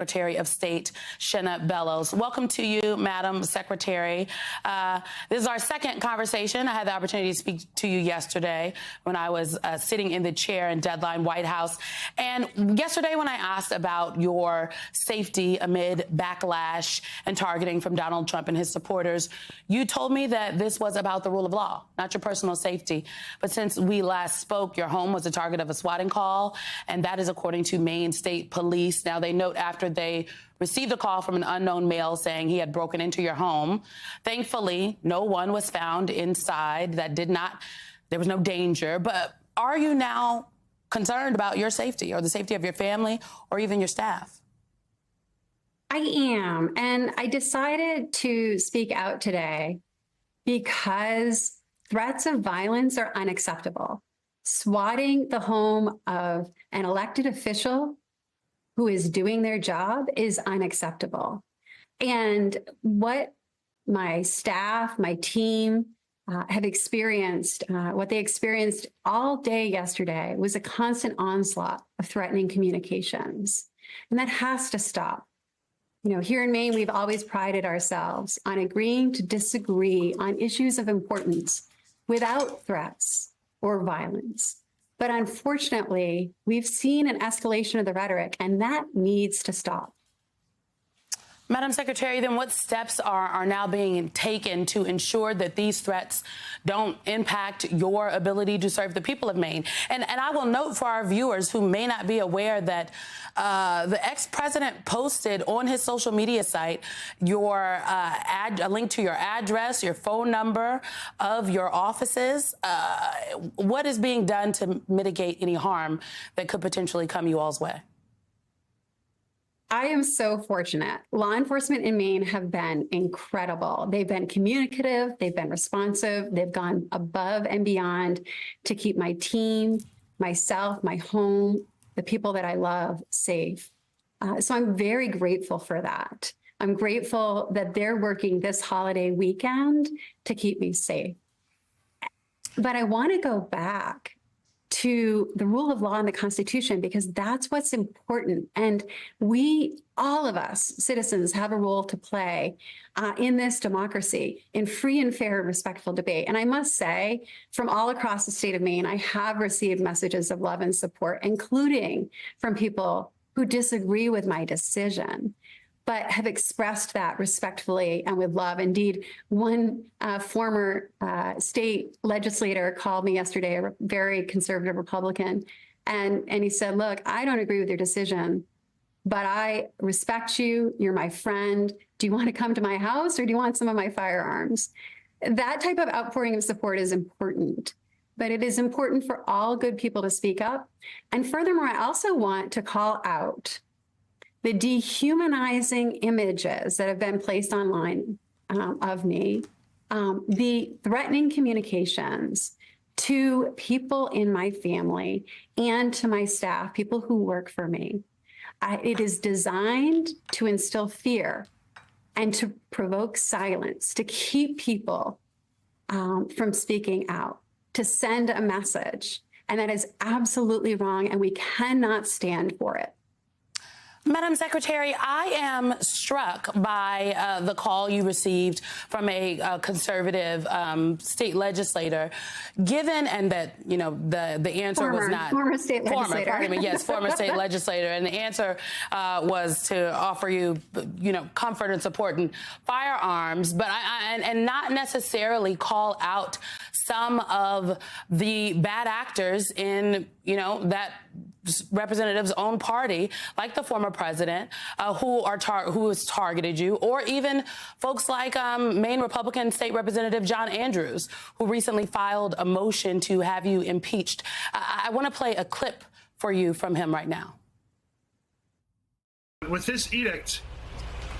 Secretary of State Shenna Bellows. Welcome to you, Madam Secretary. This is our second conversation. I had the opportunity to speak to you yesterday when I was sitting in the chair in Deadline White House. And yesterday when I asked about your safety amid backlash and targeting from Donald Trump and his supporters, you told me that this was about the rule of law, not your personal safety. But since we last spoke, your home was the target of a swatting call, and that is according to Maine State Police. Now, they note after they received a call from an unknown male saying he had broken into your home. Thankfully, no one was found inside. There was no danger. But are you now concerned about your safety or the safety of your family or even your staff? I am. And I decided to speak out today because threats of violence are unacceptable. Swatting the home of an elected official who is doing their job is unacceptable. And what my staff, my team have experienced, what they experienced all day yesterday was a constant onslaught of threatening communications. And that has to stop. You know, here in Maine, we've always prided ourselves on agreeing to disagree on issues of importance without threats or violence. But unfortunately, we've seen an escalation of the rhetoric, and that needs to stop. Madam Secretary, then what steps are now being taken to ensure that these threats don't impact your ability to serve the people of Maine? And I will note for our viewers who may not be aware that the ex-president posted on his social media site a link to your address, your phone number of your offices. What is being done to mitigate any harm that could potentially come you all's way? I am so fortunate. Law enforcement in Maine have been incredible. They've been communicative, they've been responsive, they've gone above and beyond to keep my team, myself, my home, the people that I love safe. So I'm very grateful for that. I'm grateful that they're working this holiday weekend to keep me safe. But I want to go back to the rule of law and the Constitution, because that's what's important. And we, all of us citizens, have a role to play in this democracy, in free and fair and respectful debate. And I must say, from all across the state of Maine, I have received messages of love and support, including from people who disagree with my decision, but have expressed that respectfully and with love. Indeed, one former state legislator called me yesterday, a very conservative Republican, and he said, look, I don't agree with your decision, but I respect you. You're my friend. Do you want to come to my house or do you want some of my firearms? That type of outpouring of support is important, but it is important for all good people to speak up. And furthermore, I also want to call out the dehumanizing images that have been placed online of me, the threatening communications to people in my family and to my staff, people who work for me. It is designed to instill fear and to provoke silence, to keep people from speaking out, to send a message. And that is absolutely wrong, and we cannot stand for it. Madam Secretary, I am struck by the call you received from a conservative state legislator, given and that, you know, the answer was not former state legislator. Pardon me, yes, former state legislator. And the answer was to offer you, you know, comfort and support and firearms, but and not necessarily call out some of the bad actors in, you know, that representative's own party, like the former president, who has targeted you, or even folks like Maine Republican State Representative John Andrews, who recently filed a motion to have you impeached. I want to play a clip for you from him right now. With this edict,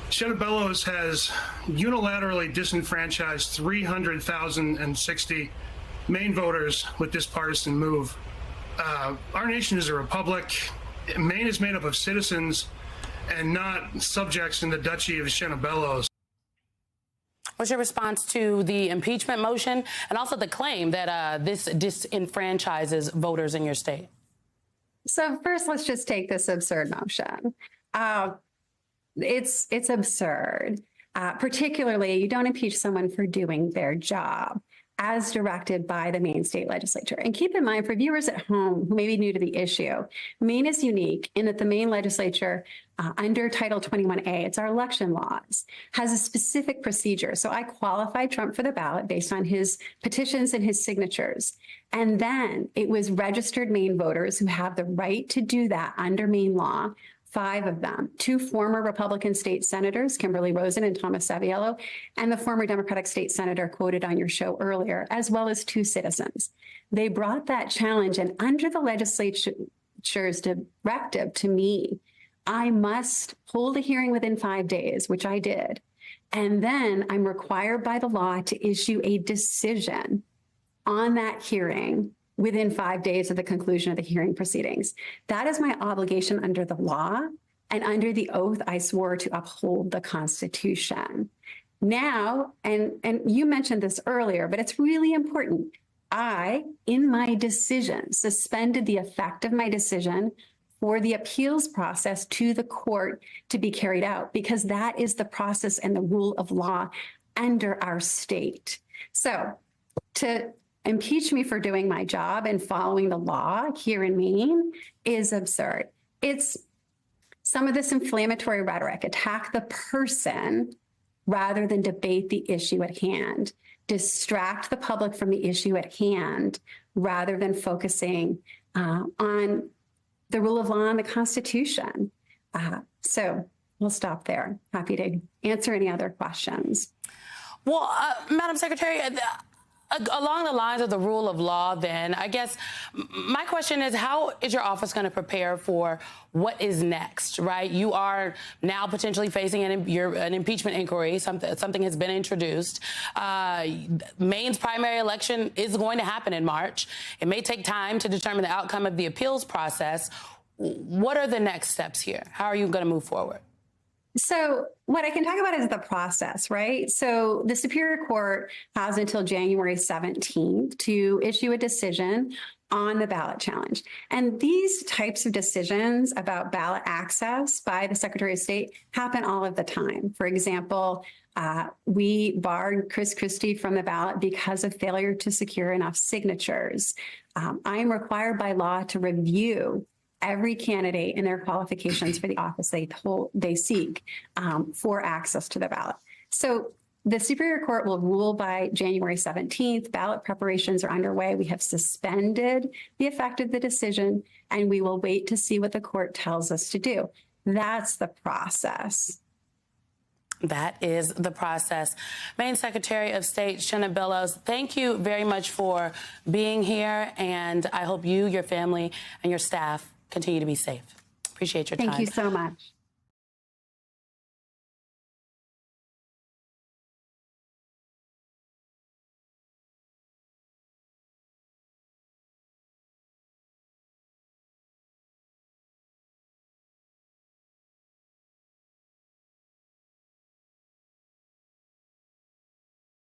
Shenna Bellows has unilaterally disenfranchised 300,060 Maine voters with this partisan move. Our nation is a republic. Maine is made up of citizens and not subjects in the duchy of Shenna Bellows. What's your response to the impeachment motion and also the claim that this disenfranchises voters in your state? So first, let's just take this absurd motion. it's absurd. Particularly, you don't impeach someone for doing their job as directed by the Maine state legislature. And keep in mind, for viewers at home who may be new to the issue, Maine is unique in that the Maine legislature, under Title 21A, it's our election laws, has a specific procedure. So I qualified Trump for the ballot based on his petitions and his signatures. And then it was registered Maine voters who have the right to do that under Maine law. 5 of them, 2 former Republican state senators, Kimberly Rosen and Thomas Saviello, and the former Democratic state senator quoted on your show earlier, as well as 2 citizens. They brought that challenge, and under the legislature's directive to me, I must hold a hearing within 5 days, which I did. And then I'm required by the law to issue a decision on that hearing within 5 days of the conclusion of the hearing proceedings. That is my obligation under the law and under the oath I swore to uphold the Constitution. Now, and you mentioned this earlier, but it's really important. I, in my decision, suspended the effect of my decision for the appeals process to the court to be carried out, because that is the process and the rule of law under our state. So to impeach me for doing my job and following the law here in Maine is absurd. It's some of this inflammatory rhetoric, attack the person rather than debate the issue at hand, distract the public from the issue at hand rather than focusing on the rule of law and the Constitution. So we'll stop there. Happy to answer any other questions. Well, Madam Secretary, along the lines of the rule of law, then, I guess my question is, how is your office going to prepare for what is next, right? You are now potentially facing an impeachment inquiry. Something has been introduced. Maine's primary election is going to happen in March. It may take time to determine the outcome of the appeals process. What are the next steps here? How are you going to move forward? So what I can talk about is the process, right? So the Superior Court has until January 17th to issue a decision on the ballot challenge. And these types of decisions about ballot access by the Secretary of State happen all of the time. For example, we barred Chris Christie from the ballot because of failure to secure enough signatures. I am required by law to review every candidate and their qualifications for the office they seek for access to the ballot. So the Superior Court will rule by January 17th. Ballot preparations are underway. We have suspended the effect of the decision, and we will wait to see what the court tells us to do. That's the process. That is the process. Maine Secretary of State Shenna Bellows, thank you very much for being here, and I hope you, your family, and your staff continue to be safe. Appreciate your time. Thank you so much.